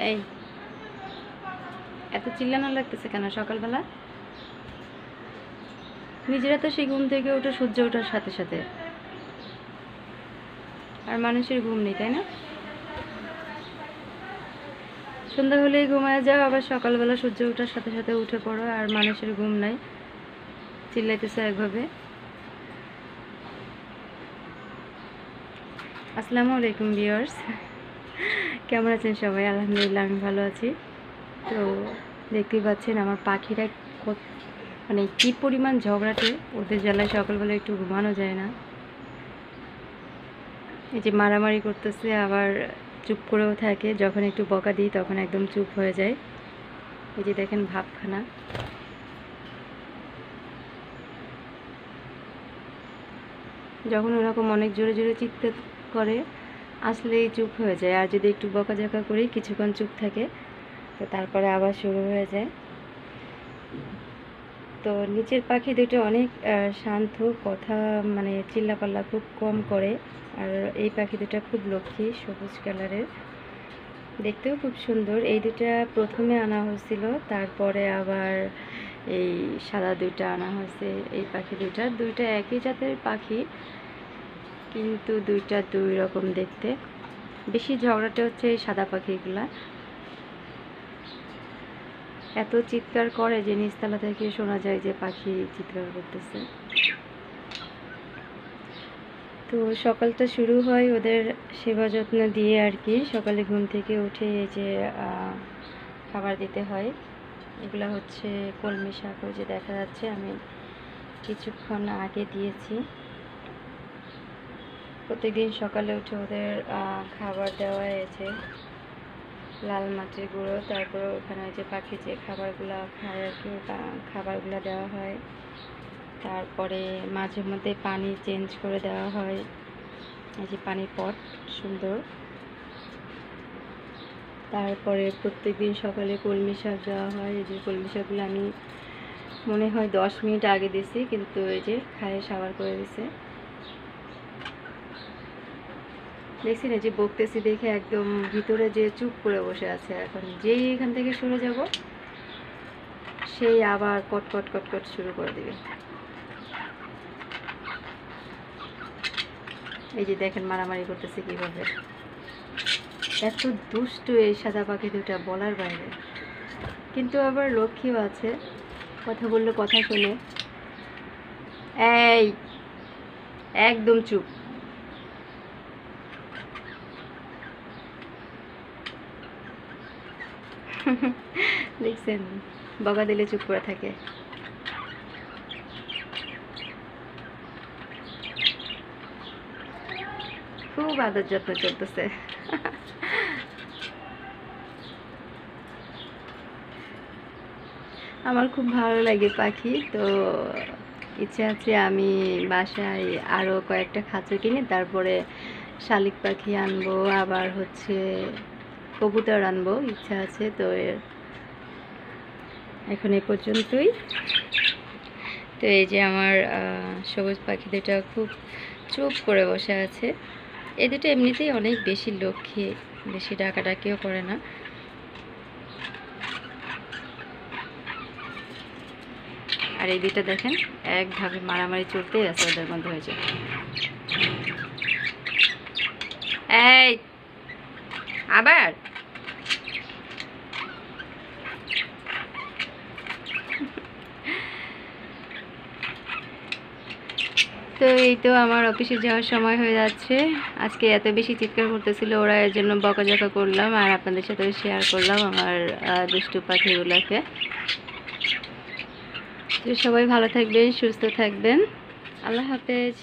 এই এত চিল্লানো লাগতেছে কেন সকালবেলা? নিজেরা তো সেই ঘুম থেকে উঠে সূর্য ওঠার সাথে সাথে, আর মানুষের ঘুম নেই, তাই না? সন্ধ্যা হলেই ঘুমায় যাও, আবার সকালবেলা সূর্য ওঠার সাথে সাথে উঠে পড়ো, আর মানুষের ঘুম নাই, চিল্লাইতেছে একভাবে। আসসালামু আলাইকুম ভিউয়ার্স, কেমন আছেন সবাই? আলহামদুলিল্লাহ আমি ভালো আছি। তো দেখতেই পাচ্ছেন আমার পাখিরা মানে কি পরিমাণ ঝগড়াটে, ওদের জ্বালায় সকালবেলা একটু ঘুমানো যায় না। এই যে মারামারি করতেছে, আবার চুপ করেও থাকে, যখন একটু বকা দিই তখন একদম চুপ হয়ে যায়। এই যে দেখেন ভাবখানা। যখন ওরকম অনেক জোরে জোরে চিৎকার করে আসলেই চুপ হয়ে যায়, আর যদি একটু বকাঝকা করি কিছুক্ষণ চুপ থাকে, তো তারপরে আবার শুরু হয়ে যায়। তো নিচের পাখি দুটো অনেক শান্ত, কথা মানে চিল্লাপাল্লা খুব কম করে। আর এই পাখি দুটো খুব লক্ষ্মী, সবুজ কালারের, দেখতেও খুব সুন্দর। এই দুটা প্রথমে আনা হয়েছিল, তারপরে আবার এই সাদা দুইটা আনা হয়েছে। এই পাখি দুইটা একই জাতের পাখি, কিন্তু দুইটা দুই রকম দেখতে। বেশি ঝগড়াটা হচ্ছে এই সাদা পাখিগুলা, এত চিৎকার করে যে নিচতলা থেকে শোনা যায় যে পাখি চিৎকার করতেছে। তো সকালটা শুরু হয় ওদের সেবা যত্ন দিয়ে আর কি। সকালে ঘুম থেকে উঠে এই যে খাবার দিতে হয়। এগুলা হচ্ছে কলমি শাক, ওই যে দেখা যাচ্ছে, আমি কিছুক্ষণ আগে দিয়েছি। প্রত্যেকদিন সকালে উঠে ওদের খাবার দেওয়া হয়েছে, লাল মাটির গুঁড়ো, তারপরে ওখানে যে পাখি যে খাবারগুলো খায় আর কি, খাবারগুলো দেওয়া হয়। তারপরে মাঝে মধ্যে পানি চেঞ্জ করে দেওয়া হয়। এই যে পানির পট সুন্দর। তারপরে প্রত্যেকদিন সকালে কলমি শাক দেওয়া হয়। এই যে কলমি শাকগুলো আমি মনে হয় 10 মিনিট আগে দিছি, কিন্তু এই যে খায়ে সাবার করে দিছে। দেখছি না যে বকতেছি দেখে একদম ভিতরে যে চুপ করে বসে আছে। এখন যেই এখান থেকে সরে যাব সেই আবার কটকট কটকট শুরু করে দিবে। এই যে দেখেন মারামারি করতেছে কিভাবে। এত দুষ্ট এই সাদা পাখি দুটা বলার বাইরে, কিন্তু আবার লক্ষ্মীও আছে, কথা বললে কথা শোনে। এই একদম চুপ। দেখছেন, বকা দিলে চুপ করে থাকে। খুব আদর যত্ন চলতেছে। আমার খুব ভালো লাগে পাখি, তো ইচ্ছে আছে আমি বাসায় আরও কয়েকটা খাঁচা কিনে তারপরে শালিক পাখি আনবো, আবার হচ্ছে কবুতর আনবো, ইচ্ছা আছে। তো এখন এই পর্যন্তই। তো এই যে আমার সবুজ পাখি দুটা খুব চুপ করে বসে আছে। এই দুটো এমনিতেই অনেক বেশি লক্ষ্মী, বেশি ডাকাডাকিও করে না। আর এই দুইটা দেখেন একভাবে মারামারি চলতেই আছে ওদের মধ্যে হয়েছে। এই আবার তো এই তো আমার অফিসে যাওয়ার সময় হয়ে যাচ্ছে। আজকে এত বেশি চিৎকার করতেছিল ওরা, এর জন্য বকাঝকা করলাম আর আপনাদের সাথে শেয়ার করলাম আমার দুষ্টু পাখিগুলোকে। তো সবাই ভালো থাকবেন, সুস্থ থাকবেন, আল্লাহ হাফেজ।